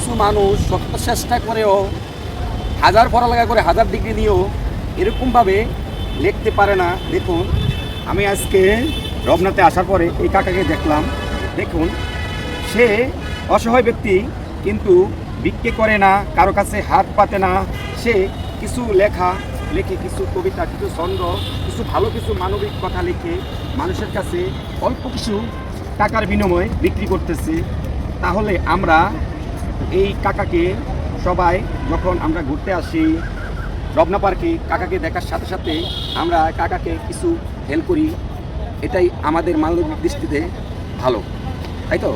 কিছু মানুষ শত চেষ্টা করেও হাজার পড়ালেখা করে 1000 ডিগ্রি নিয়েও এরকমভাবে লিখতে পারে না। দেখুন, আমি আজকে রবনাতে আসার পরে এই কাকাকে দেখলাম। দেখুন, সে অসহায় ব্যক্তি, কিন্তু বিক্রি করে না, কারো কাছে হাত পাতে না। সে কিছু লেখে, কিছু কবিতা, কিছু ছন্দ, কিছু ভালো কিছু মানবিক কথা লিখে মানুষের কাছে অল্প কিছু টাকার বিনিময়ে বিক্রি করতেছে। তাহলে আমরা এই কাকাকে সবাই যখন আমরা ঘুরতে আসি রবনা পার্কে, কাকাকে দেখার সাথে সাথে আমরা কাকাকে কিছু হেল্প করি। এটাই আমাদের মানবিক দৃষ্টিতে ভালো, তাই তো?